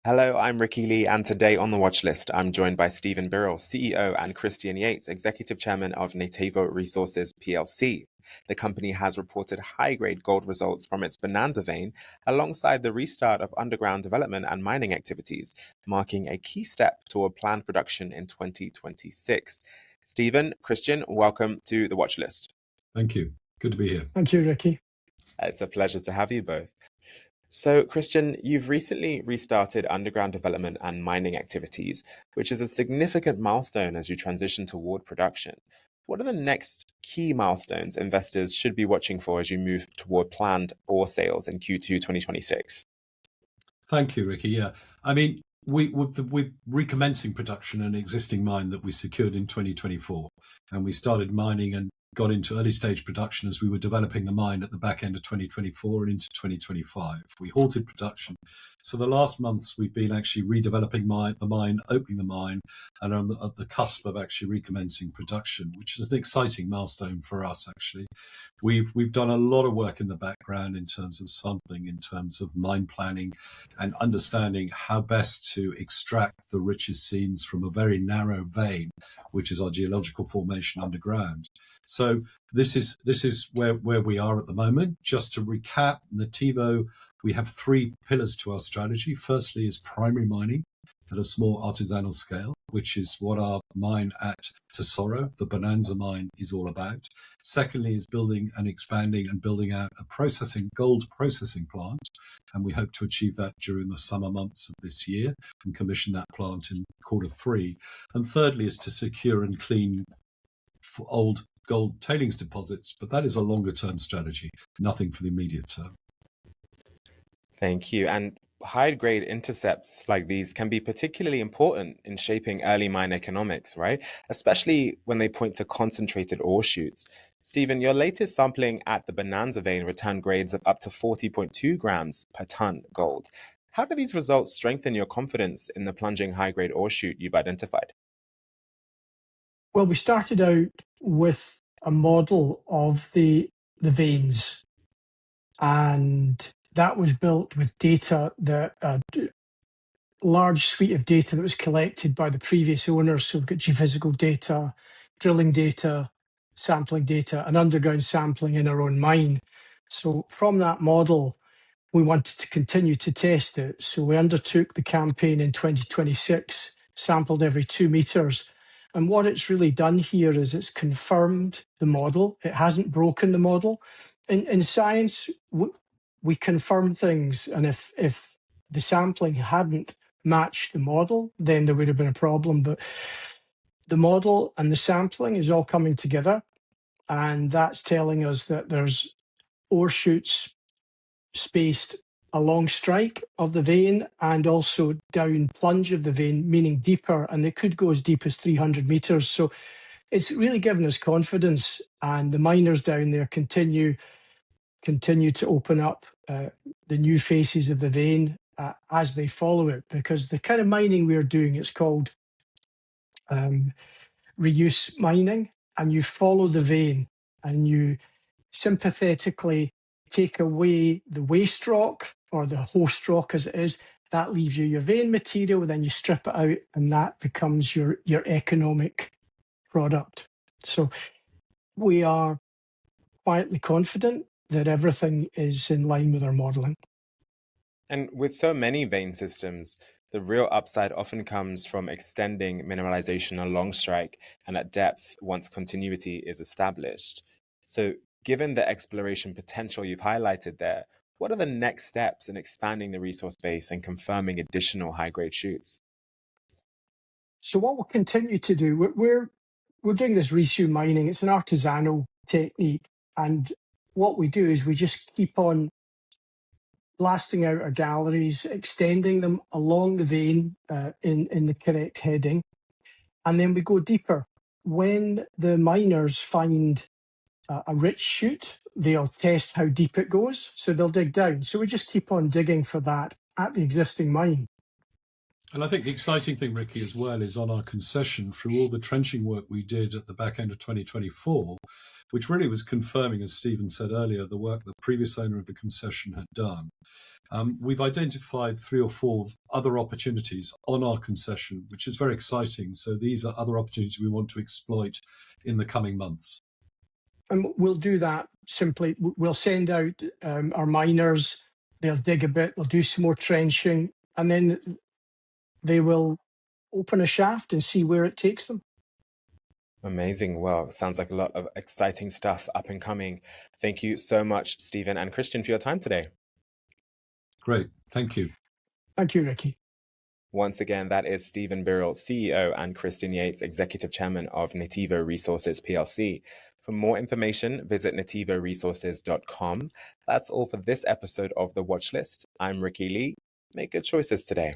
Hello, I'm Ricky Lee, and today on the watch list, I'm joined by Stephen Birrell, CEO, and Christian Yates, Executive Chairman of Nativo Resources Plc. The company has reported high-grade gold results from its Bonanza vein, alongside the restart of underground development and mining activities, marking a key step toward planned production in 2026. Stephen, Christian, welcome to the watch list. Thank you. Good to be here. Thank you, Ricky. It's a pleasure to have you both. So, Christian, you've recently restarted underground development and mining activities, which is a significant milestone as you transition toward production. What are the next key milestones investors should be watching for as you move toward planned ore sales in Q2 2026? Thank you, Ricky. Yeah, I mean, we're recommencing production in an existing mine that we secured in 2024, and we started mining and got into early stage production as we were developing the mine at the back end of 2024 and into 2025. We halted production. So the last months we've been actually redeveloping the mine, opening the mine, and are at the cusp of actually recommencing production, which is an exciting milestone for us, actually. We've done a lot of work in the background in terms of sampling, in terms of mine planning, and understanding how best to extract the richest seams from a very narrow vein, which is our geological formation underground. So this is where we are at the moment. Just to recap, Nativo, we have three pillars to our strategy. Firstly is primary mining at a small artisanal scale, which is what our mine at Tesoro, the Bonanza mine, is all about. Secondly is building and expanding and building out a gold processing plant, and we hope to achieve that during the summer months of this year and commission that plant in Q3. And thirdly is to secure and clean old gold tailings deposits, but that is a longer term strategy, nothing for the immediate term. Thank you. And high-grade intercepts like these can be particularly important in shaping early mine economics, right? Especially when they point to concentrated ore shoots. Stephen, your latest sampling at the Bonanza vein returned grades of up to 40.2 grams per ton gold. How do these results strengthen your confidence in the plunging high-grade ore shoot you've identified? Well, we started out with a model of the veins, and that was built with data, a large suite of data that was collected by the previous owners. So we've got geophysical data, drilling data, sampling data, and underground sampling in our own mine. So from that model, we wanted to continue to test it. So we undertook the campaign in 2026, sampled every 2 meters. And what it's really done here is it's confirmed the model. It hasn't broken the model. In science, we confirm things. And if the sampling hadn't matched the model, then there would have been a problem. But the model and the sampling is all coming together. And that's telling us that there's ore shoots spaced along strike of the vein and also down plunge of the vein, meaning deeper, and they could go as deep as 300 meters. So it's really given us confidence, and the miners down there continue to open up the new faces of the vein as they follow it, because the kind of mining we're doing, it's called reuse mining, and you follow the vein and you sympathetically take away the waste rock or the host rock as it is. That leaves you your vein material, then you strip it out and that becomes your economic product. So we are quietly confident that everything is in line with our modelling. And with so many vein systems, the real upside often comes from extending mineralization along strike and at depth once continuity is established. So given the exploration potential you've highlighted there, what are the next steps in expanding the resource base and confirming additional high-grade shoots? So what we'll continue to do, we're doing this reuse mining. It's an artisanal technique, and what we do is we just keep on blasting out our galleries, extending them along the vein in the correct heading, and then we go deeper. When the miners find a rich shoot, they'll test how deep it goes, so they'll dig down. So we just keep on digging for that at the existing mine. And I think the exciting thing, Ricky, as well, is on our concession, through all the trenching work we did at the back end of 2024, which really was confirming, as Stephen said earlier, the work the previous owner of the concession had done. We've identified 3 or 4 other opportunities on our concession, which is very exciting. So these are other opportunities we want to exploit in the coming months. And we'll do that simply. We'll send out our miners, they'll dig a bit, they'll do some more trenching, and then they will open a shaft and see where it takes them. Amazing. Well, sounds like a lot of exciting stuff up and coming. Thank you so much, Stephen and Christian, for your time today. Great. Thank you. Thank you, Ricky. Once again, that is Stephen Birrell, CEO, and Christian Yates, Executive Chairman of Nativo Resources Plc. For more information, visit nativoresources.com. That's all for this episode of The Watchlist. I'm Ricky Lee. Make good choices today.